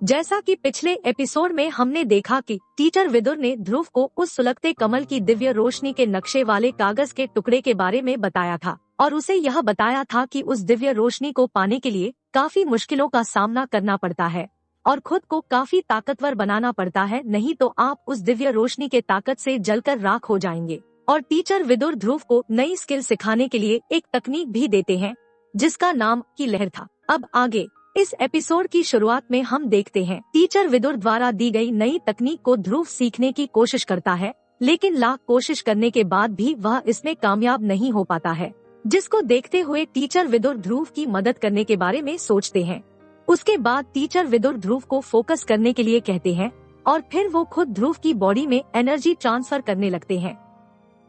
जैसा कि पिछले एपिसोड में हमने देखा कि टीचर विदुर ने ध्रुव को उस सुलगते कमल की दिव्य रोशनी के नक्शे वाले कागज के टुकड़े के बारे में बताया था और उसे यह बताया था कि उस दिव्य रोशनी को पाने के लिए काफी मुश्किलों का सामना करना पड़ता है और खुद को काफी ताकतवर बनाना पड़ता है, नहीं तो आप उस दिव्य रोशनी के ताकत से जलकर राख हो जाएंगे। और टीचर विदुर ध्रुव को नई स्किल सिखाने के लिए एक तकनीक भी देते हैं जिसका नाम की लहर था। अब आगे इस एपिसोड की शुरुआत में हम देखते हैं टीचर विदुर द्वारा दी गई नई तकनीक को ध्रुव सीखने की कोशिश करता है, लेकिन लाख कोशिश करने के बाद भी वह इसमें कामयाब नहीं हो पाता है, जिसको देखते हुए टीचर विदुर ध्रुव की मदद करने के बारे में सोचते हैं। उसके बाद टीचर विदुर ध्रुव को फोकस करने के लिए कहते हैं और फिर वो खुद ध्रुव की बॉडी में एनर्जी ट्रांसफर करने लगते हैं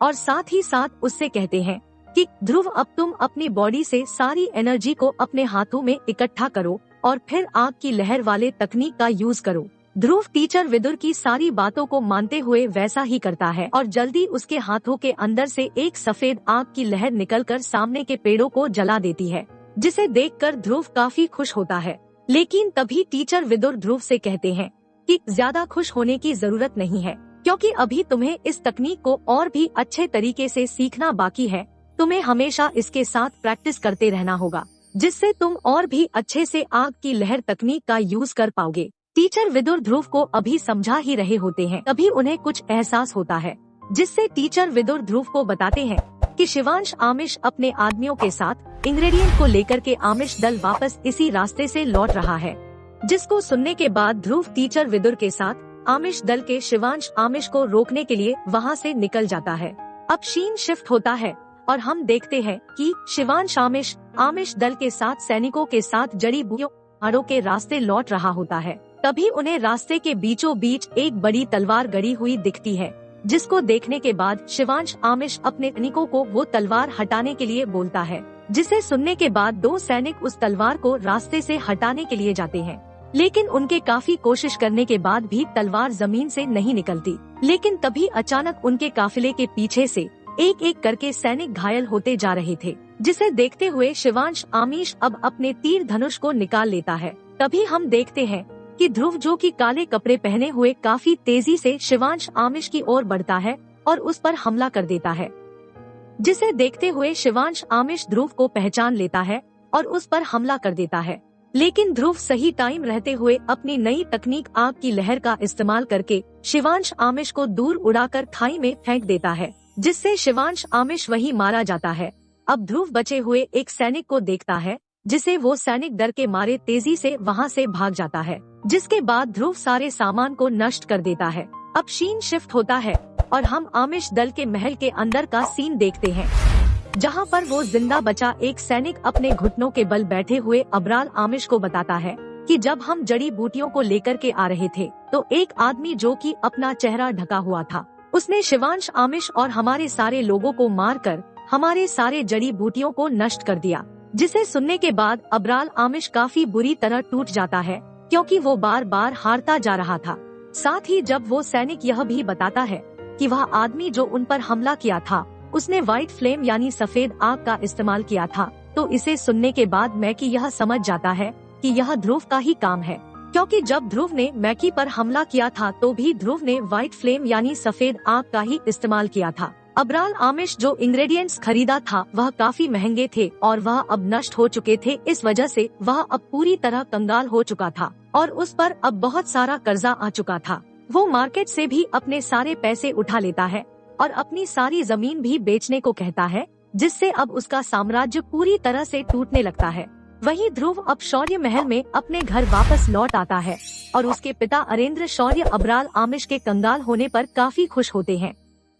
और साथ ही साथ उससे कहते हैं कि ध्रुव अब तुम अपनी बॉडी से सारी एनर्जी को अपने हाथों में इकट्ठा करो और फिर आग की लहर वाले तकनीक का यूज करो। ध्रुव टीचर विदुर की सारी बातों को मानते हुए वैसा ही करता है और जल्दी उसके हाथों के अंदर से एक सफेद आग की लहर निकलकर सामने के पेड़ों को जला देती है, जिसे देखकर ध्रुव काफी खुश होता है। लेकिन तभी टीचर विदुर ध्रुव से कहते हैं कि ज्यादा खुश होने की जरूरत नहीं है, क्योंकि अभी तुम्हें इस तकनीक को और भी अच्छे तरीके से सीखना बाकी है। तुम्हें हमेशा इसके साथ प्रैक्टिस करते रहना होगा, जिससे तुम और भी अच्छे से आग की लहर तकनीक का यूज कर पाओगे। टीचर विदुर ध्रुव को अभी समझा ही रहे होते हैं, तभी उन्हें कुछ एहसास होता है, जिससे टीचर विदुर ध्रुव को बताते हैं कि शिवांश आमिश अपने आदमियों के साथ इंग्रेडिएंट को लेकर के आमिश दल वापस इसी रास्ते से लौट रहा है। जिसको सुनने के बाद ध्रुव टीचर विदुर के साथ आमिश दल के शिवांश आमिश को रोकने के लिए वहाँ से निकल जाता है। अब सीन शिफ्ट होता है और हम देखते हैं कि शिवांश आमिश दल के साथ सैनिकों के साथ जड़ी बूटियों पहाड़ों के रास्ते लौट रहा होता है। तभी उन्हें रास्ते के बीचों बीच एक बड़ी तलवार गड़ी हुई दिखती है, जिसको देखने के बाद शिवांश आमिश अपने सैनिकों को वो तलवार हटाने के लिए बोलता है, जिसे सुनने के बाद दो सैनिक उस तलवार को रास्ते से हटाने के लिए जाते हैं। लेकिन उनके काफी कोशिश करने के बाद भी तलवार जमीन से नहीं निकलती। लेकिन तभी अचानक उनके काफिले के पीछे से एक एक करके सैनिक घायल होते जा रहे थे, जिसे देखते हुए शिवांश आमिश अब अपने तीर धनुष को निकाल लेता है। तभी हम देखते हैं कि ध्रुव, जो कि काले कपड़े पहने हुए काफी तेजी से शिवांश आमिश की ओर बढ़ता है और उस पर हमला कर देता है, जिसे देखते हुए शिवांश आमिश ध्रुव को पहचान लेता है और उस पर हमला कर देता है। लेकिन ध्रुव सही टाइम रहते हुए अपनी नई तकनीक आग की लहर का इस्तेमाल करके शिवांश आमिश को दूर उड़ाकर खाई में फेंक देता है, जिससे शिवांश आमिश वहीं मारा जाता है। अब ध्रुव बचे हुए एक सैनिक को देखता है, जिसे वो सैनिक डर के मारे तेजी से वहाँ से भाग जाता है, जिसके बाद ध्रुव सारे सामान को नष्ट कर देता है। अब सीन शिफ्ट होता है और हम आमिश दल के महल के अंदर का सीन देखते हैं, जहाँ पर वो जिंदा बचा एक सैनिक अपने घुटनों के बल बैठे हुए अबराल आमिश को बताता है कि जब हम जड़ी बूटियों को लेकर के आ रहे थे तो एक आदमी, जो कि अपना चेहरा ढका हुआ था, उसने शिवांश आमिश और हमारे सारे लोगों को मारकर हमारे सारे जड़ी बूटियों को नष्ट कर दिया। जिसे सुनने के बाद अबराल आमिश काफी बुरी तरह टूट जाता है, क्योंकि वो बार बार हारता जा रहा था। साथ ही जब वो सैनिक यह भी बताता है कि वह आदमी जो उन पर हमला किया था, उसने व्हाइट फ्लेम यानी सफेद आग का इस्तेमाल किया था, तो इसे सुनने के बाद मैकी यह समझ जाता है कि यह ध्रुव का ही काम है, क्योंकि जब ध्रुव ने मैकी पर हमला किया था तो भी ध्रुव ने व्हाइट फ्लेम यानी सफेद आग का ही इस्तेमाल किया था। अबराल आमिश जो इंग्रेडिएंट्स खरीदा था वह काफी महंगे थे और वह अब नष्ट हो चुके थे। इस वजह से वह अब पूरी तरह कंगाल हो चुका था और उस पर अब बहुत सारा कर्जा आ चुका था। वो मार्केट से भी अपने सारे पैसे उठा लेता है और अपनी सारी जमीन भी बेचने को कहता है, जिससे अब उसका साम्राज्य पूरी तरह से टूटने लगता है। वहीं ध्रुव अब शौर्य महल में अपने घर वापस लौट आता है और उसके पिता अरेंद्र शौर्य अबराल आमिश के कंगाल होने पर काफी खुश होते हैं।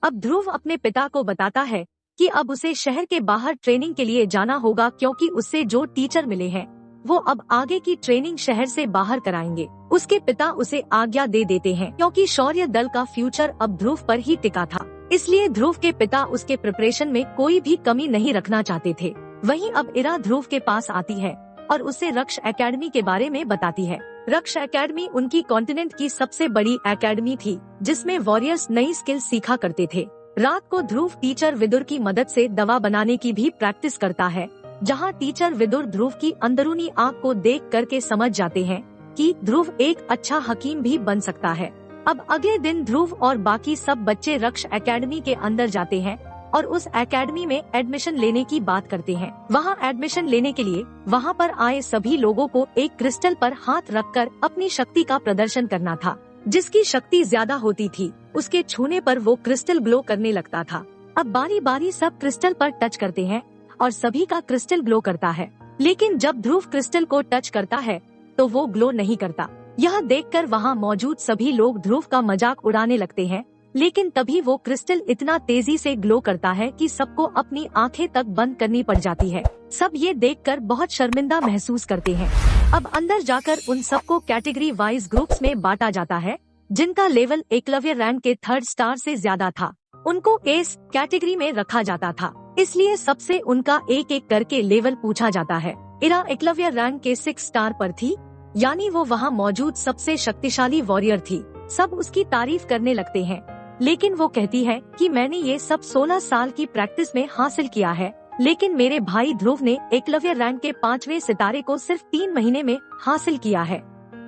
अब ध्रुव अपने पिता को बताता है कि अब उसे शहर के बाहर ट्रेनिंग के लिए जाना होगा, क्योंकि उससे जो टीचर मिले हैं वो अब आगे की ट्रेनिंग शहर से बाहर कराएंगे। उसके पिता उसे आज्ञा दे देते हैं, क्योंकि शौर्य दल का फ्यूचर अब ध्रुव पर ही टिका था, इसलिए ध्रुव के पिता उसके प्रिपरेशन में कोई भी कमी नहीं रखना चाहते थे। वहीं अब इरा ध्रुव के पास आती है और उसे रक्ष एकेडमी के बारे में बताती है। रक्ष एकेडमी उनकी कॉन्टिनेंट की सबसे बड़ी एकेडमी थी, जिसमें वॉरियर्स नई स्किल सीखा करते थे। रात को ध्रुव टीचर विदुर की मदद से दवा बनाने की भी प्रैक्टिस करता है, जहां टीचर विदुर ध्रुव की अंदरूनी आँख को देख करके समझ जाते हैं कि ध्रुव एक अच्छा हकीम भी बन सकता है। अब अगले दिन ध्रुव और बाकी सब बच्चे रक्ष एकेडमी के अंदर जाते हैं और उस एकेडमी में एडमिशन लेने की बात करते हैं। वहाँ एडमिशन लेने के लिए वहाँ पर आए सभी लोगों को एक क्रिस्टल पर हाथ रखकर अपनी शक्ति का प्रदर्शन करना था। जिसकी शक्ति ज्यादा होती थी उसके छूने पर वो क्रिस्टल ग्लो करने लगता था। अब बारी बारी सब क्रिस्टल पर टच करते हैं और सभी का क्रिस्टल ग्लो करता है, लेकिन जब ध्रुव क्रिस्टल को टच करता है तो वो ग्लो नहीं करता। यह देखकर वहाँ मौजूद सभी लोग ध्रुव का मजाक उड़ाने लगते हैं, लेकिन तभी वो क्रिस्टल इतना तेजी से ग्लो करता है कि सबको अपनी आंखें तक बंद करनी पड़ जाती है। सब ये देखकर बहुत शर्मिंदा महसूस करते हैं। अब अंदर जाकर उन सबको कैटेगरी वाइज ग्रुप्स में बांटा जाता है। जिनका लेवल एकलव्य रैंक के 3rd स्टार से ज्यादा था उनको एस कैटेगरी में रखा जाता था, इसलिए सबसे उनका एक एक करके लेवल पूछा जाता है। इरा एकलव्य रैंक के 6 स्टार पर थी, यानी वो वहाँ मौजूद सबसे शक्तिशाली वॉरियर थी। सब उसकी तारीफ करने लगते हैं, लेकिन वो कहती है कि मैंने ये सब 16 साल की प्रैक्टिस में हासिल किया है, लेकिन मेरे भाई ध्रुव ने एकलव्य रैंक के 5वें सितारे को सिर्फ 3 महीने में हासिल किया है।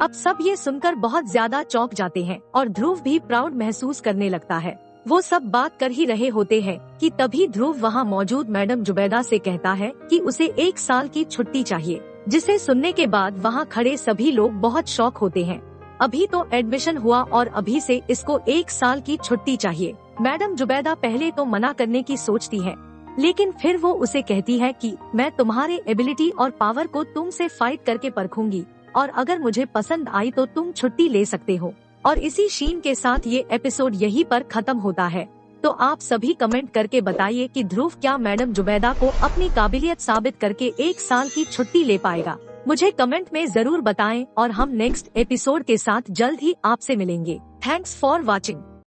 अब सब ये सुनकर बहुत ज्यादा चौंक जाते हैं और ध्रुव भी प्राउड महसूस करने लगता है। वो सब बात कर ही रहे होते हैं कि तभी ध्रुव वहाँ मौजूद मैडम जुबैदा से कहता है कि उसे 1 साल की छुट्टी चाहिए, जिसे सुनने के बाद वहाँ खड़े सभी लोग बहुत शॉक होते हैं। अभी तो एडमिशन हुआ और अभी से इसको 1 साल की छुट्टी चाहिए। मैडम जुबैदा पहले तो मना करने की सोचती है, लेकिन फिर वो उसे कहती है कि मैं तुम्हारे एबिलिटी और पावर को तुमसे फाइट करके परखूंगी और अगर मुझे पसंद आई तो तुम छुट्टी ले सकते हो। और इसी शीन के साथ ये एपिसोड यहीं पर खत्म होता है। तो आप सभी कमेंट करके बताइए कि ध्रुव क्या मैडम जुबैदा को अपनी काबिलियत साबित करके 1 साल की छुट्टी ले पाएगा। मुझे कमेंट में जरूर बताएं और हम नेक्स्ट एपिसोड के साथ जल्द ही आपसे मिलेंगे। Thanks for watching.